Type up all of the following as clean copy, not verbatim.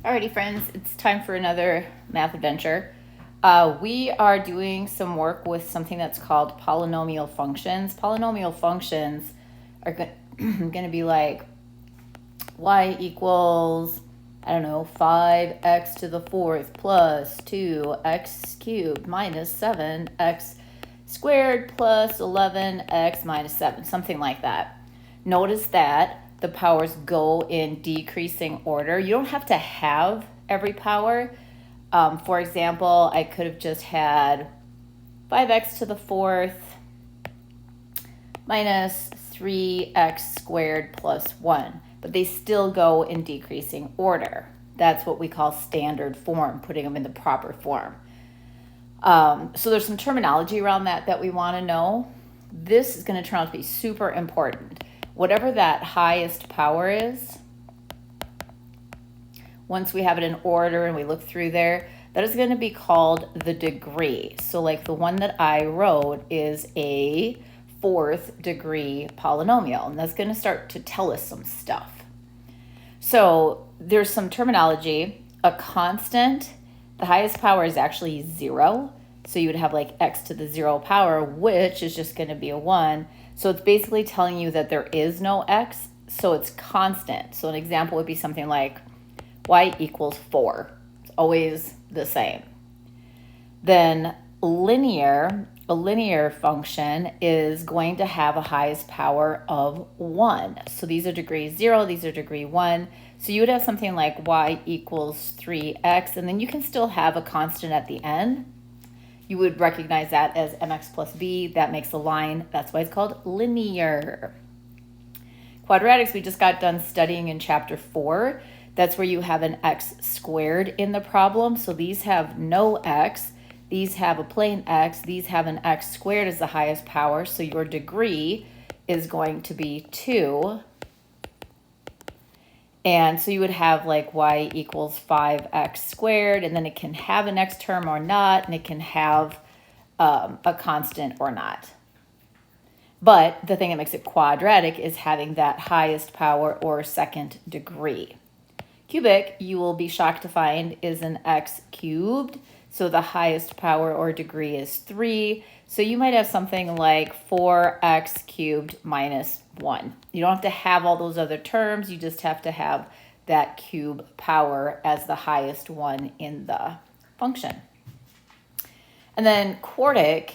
Alrighty, friends, it's time for another math adventure. We are doing some work with something that's called polynomial functions. Polynomial functions are going to be like y equals, I don't know, 5x to the fourth plus 2x cubed minus 7x squared plus 11x minus 7, something like that. Notice that the powers go in decreasing order. You don't have to have every power. For example, I could have just had 5x to the fourth minus 3x squared plus 1, but they still go in decreasing order. That's what we call standard form, putting them in the proper form. So there's some terminology around that we want to know. This is going to turn out to be super important. Whatever that highest power is, once we have it in order and we look through there, that is going to be called the degree. So like the one that I wrote is a fourth degree polynomial, and that's going to start to tell us some stuff. So there's some terminology. A constant, the highest power is actually 0. So you would have like x to the 0 power, which is just going to be a 1. So it's basically telling you that there is no x, so it's constant. So an example would be something like y equals 4. It's always the same. Then a linear function is going to have a highest power of 1. So these are degree 0, these are degree 1. So you would have something like y equals 3x, and then you can still have a constant at the end. You would recognize that as mx plus b. That makes a line. That's why it's called linear. Quadratics, we just got done studying in chapter 4. That's where you have an x squared in the problem. So these have no x. These have a plain x. These have an x squared as the highest power. So your degree is going to be 2. And so you would have like y equals 5x squared, and then it can have an x term or not, and it can have a constant or not. But the thing that makes it quadratic is having that highest power or second degree. Cubic, you will be shocked to find, is an x cubed. So the highest power or degree is 3. So you might have something like 4x cubed minus 1. You don't have to have all those other terms. You just have to have that cube power as the highest one in the function. And then quartic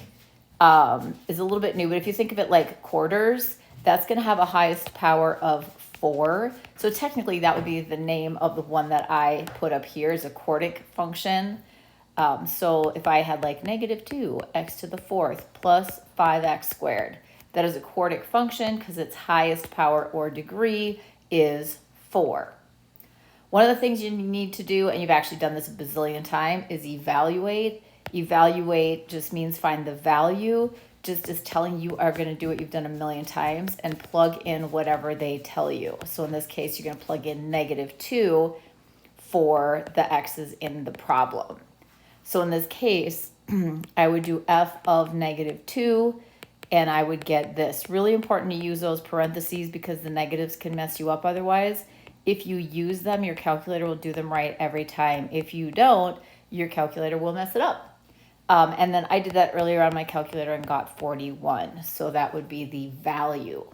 is a little bit new, but if you think of it like quarters, that's going to have a highest power of 4. So technically that would be the name of the one that I put up here is a quartic function. So if I had like negative 2x to the fourth plus 5x squared, that is a quartic function because its highest power or degree is 4. One of the things you need to do, and you've actually done this a bazillion times, is evaluate. Evaluate just means find the value, just as telling you are going to do what you've done a million times and plug in whatever they tell you. So in this case, you're going to plug in negative 2 for the x's in the problem. So in this case, I would do f of negative 2, and I would get this. Really important to use those parentheses because the negatives can mess you up otherwise. If you use them, your calculator will do them right every time. If you don't, your calculator will mess it up. And then I did that earlier on my calculator and got 41. So that would be the value.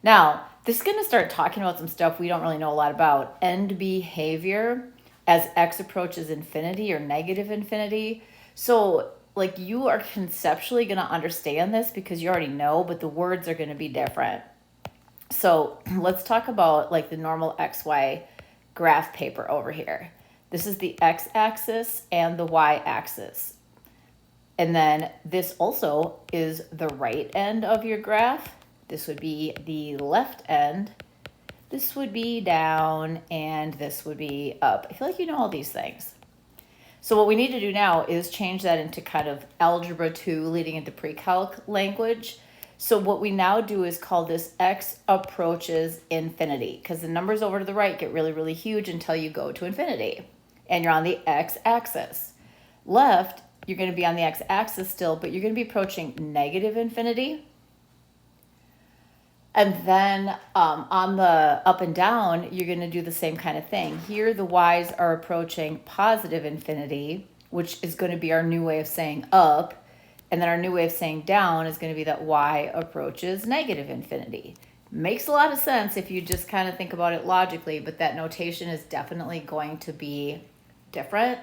Now, this is going to start talking about some stuff we don't really know a lot about. End behavior as x approaches infinity or negative infinity. So like you are conceptually going to understand this because you already know, but the words are going to be different. So let's talk about like the normal XY graph paper over here. This is the x-axis and the y-axis. And then this also is the right end of your graph. This would be the left end. This would be down, and this would be up. I feel like you know all these things. So what we need to do now is change that into kind of algebra 2 leading into pre-calc language. So what we now do is call this x approaches infinity because the numbers over to the right get really, really huge until you go to infinity. And you're on the x-axis. Left, you're going to be on the x-axis still, but you're going to be approaching negative infinity. And then on the up and down, you're going to do the same kind of thing. Here, the y's are approaching positive infinity, which is going to be our new way of saying up. And then our new way of saying down is going to be that y approaches negative infinity. Makes a lot of sense if you just kind of think about it logically, but that notation is definitely going to be different.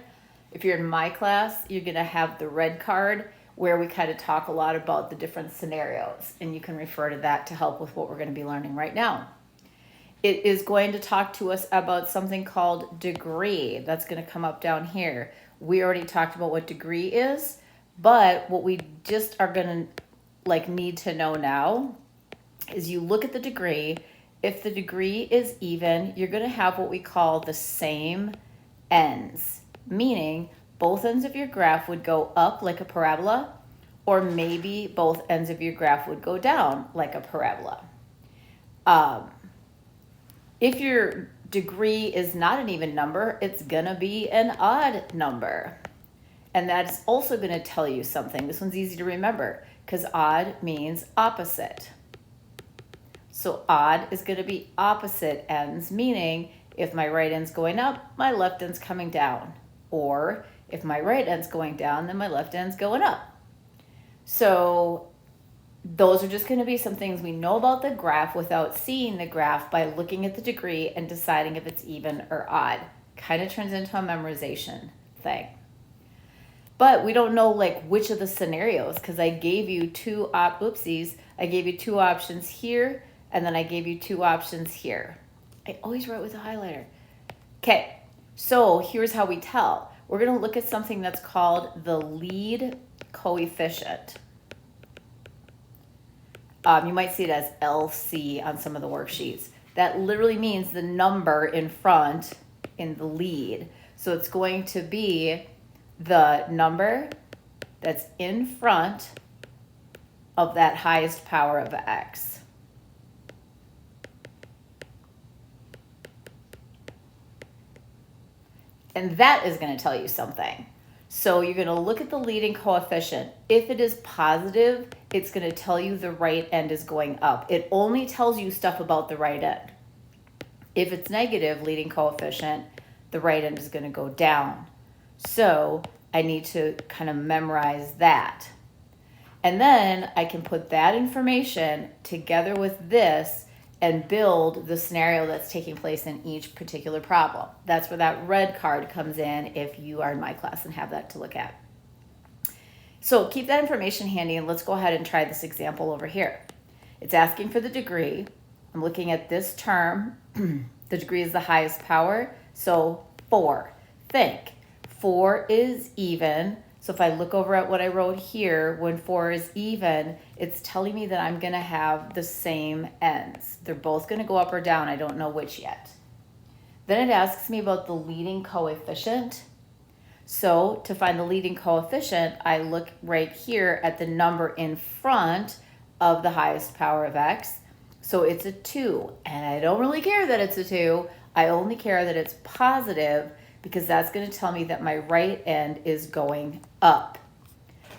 If you're in my class, you're going to have the red card where we kind of talk a lot about the different scenarios, and you can refer to that to help with what we're going to be learning right now. It is going to talk to us about something called degree. That's going to come up down here. We already talked about what degree is, but what we just are going to need to know now is you look at the degree. If the degree is even, you're going to have what we call the same ends, meaning both ends of your graph would go up like a parabola, or maybe both ends of your graph would go down like a parabola. If your degree is not an even number, it's gonna be an odd number. And that's also gonna tell you something. This one's easy to remember because odd means opposite. So odd is gonna be opposite ends, meaning if my right end's going up, my left end's coming down. Or if my right end's going down, then my left end's going up. So those are just going to be some things we know about the graph without seeing the graph by looking at the degree and deciding if it's even or odd. Kind of turns into a memorization thing. But we don't know which of the scenarios, because I gave you I gave you two options here, and then I gave you two options here. I always write with a highlighter. Okay. So here's how we tell. We're going to look at something that's called the lead coefficient. You might see it as LC on some of the worksheets. That literally means the number in front in the lead. So it's going to be the number that's in front of that highest power of x. And that is going to tell you something. So you're going to look at the leading coefficient. If it is positive, it's going to tell you the right end is going up. It only tells you stuff about the right end. If it's negative, leading coefficient, the right end is going to go down. So I need to kind of memorize that. And then I can put that information together with this and build the scenario that's taking place in each particular problem. That's where that red card comes in if you are in my class and have that to look at. So keep that information handy, and let's go ahead and try this example over here. It's asking for the degree. I'm looking at this term. The degree is the highest power, so 4. Think, 4 is even. So if I look over at what I wrote here, when 4 is even, it's telling me that I'm going to have the same ends. They're both going to go up or down. I don't know which yet. Then it asks me about the leading coefficient. So to find the leading coefficient, I look right here at the number in front of the highest power of x. So it's a 2. And I don't really care that it's a 2. I only care that it's positive, because that's going to tell me that my right end is going up.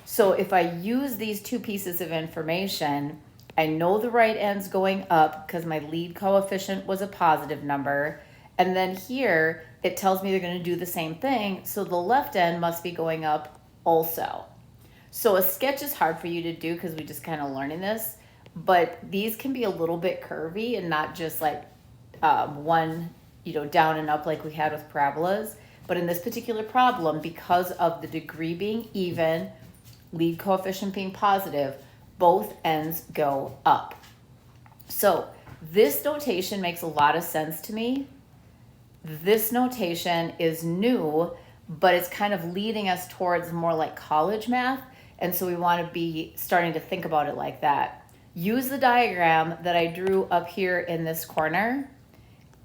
So if I use these two pieces of information, I know the right end's going up because my lead coefficient was a positive number. And then here, it tells me they're going to do the same thing, so the left end must be going up also. So a sketch is hard for you to do because we just kind of learning this, but these can be a little bit curvy and not just one down and up like we had with parabolas. But in this particular problem, because of the degree being even, lead coefficient being positive, both ends go up. So this notation makes a lot of sense to me. This notation is new, but it's kind of leading us towards more like college math. And so we want to be starting to think about it like that. Use the diagram that I drew up here in this corner.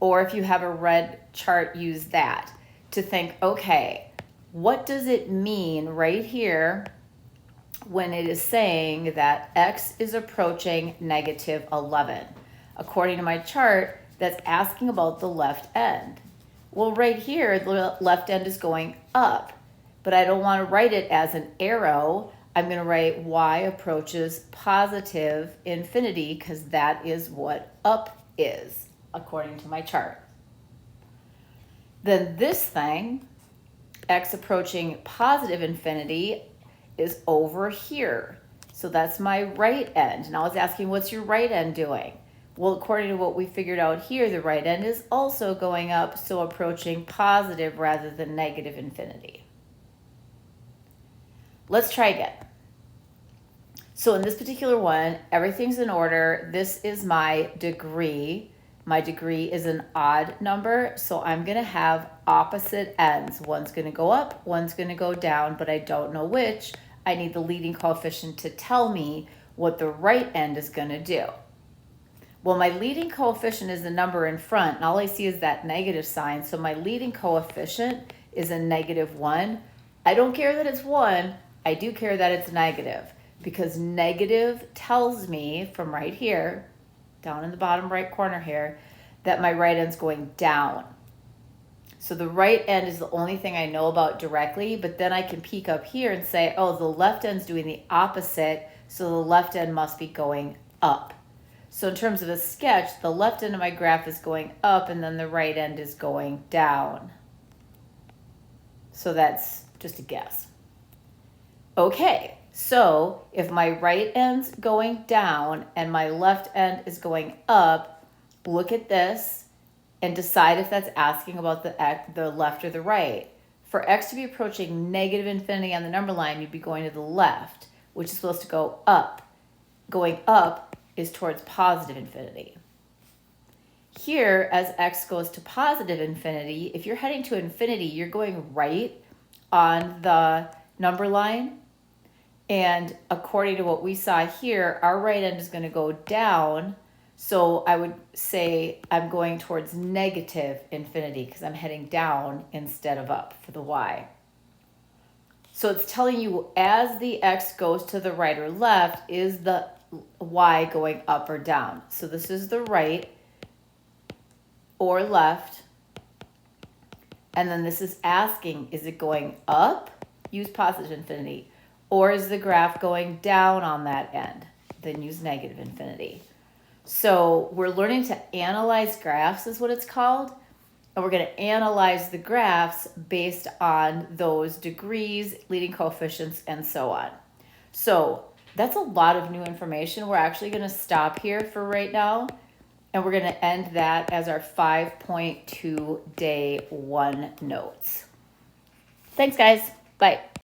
Or if you have a red chart, use that to think, okay, what does it mean right here when it is saying that x is approaching negative 11? According to my chart, that's asking about the left end. Well, right here, the left end is going up, but I don't want to write it as an arrow. I'm going to write y approaches positive infinity because that is what up is according to my chart. Then this thing, x approaching positive infinity, is over here. So that's my right end. Now it's asking, what's your right end doing? Well, according to what we figured out here, the right end is also going up, so approaching positive rather than negative infinity. Let's try again. So in this particular one, everything's in order. This is my degree. My degree is an odd number, so I'm going to have opposite ends. One's going to go up, one's going to go down, but I don't know which. I need the leading coefficient to tell me what the right end is going to do. Well, my leading coefficient is the number in front, and all I see is that negative sign, so my leading coefficient is a -1. I don't care that it's 1, I do care that it's negative, because negative tells me from right here, down in the bottom right corner here, that my right end's going down. So the right end is the only thing I know about directly, but then I can peek up here and say, oh, the left end's doing the opposite, so the left end must be going up. So in terms of a sketch, the left end of my graph is going up and then the right end is going down. So that's just a guess. Okay, so if my right end's going down and my left end is going up, look at this and decide if that's asking about the left or the right. For x to be approaching negative infinity on the number line, you'd be going to the left, which is supposed to go up. Going up is towards positive infinity. Here, as x goes to positive infinity, if you're heading to infinity, you're going right on the number line. And according to what we saw here, our right end is going to go down. So I would say I'm going towards negative infinity because I'm heading down instead of up for the y. So it's telling you as the x goes to the right or left, is the y going up or down? So this is the right or left. And then this is asking, is it going up? Use positive infinity. Or is the graph going down on that end? Then use negative infinity. So we're learning to analyze graphs is what it's called. And we're going to analyze the graphs based on those degrees, leading coefficients, and so on. So that's a lot of new information. We're actually going to stop here for right now. And we're going to end that as our 5.2 day 1 notes. Thanks, guys. Bye.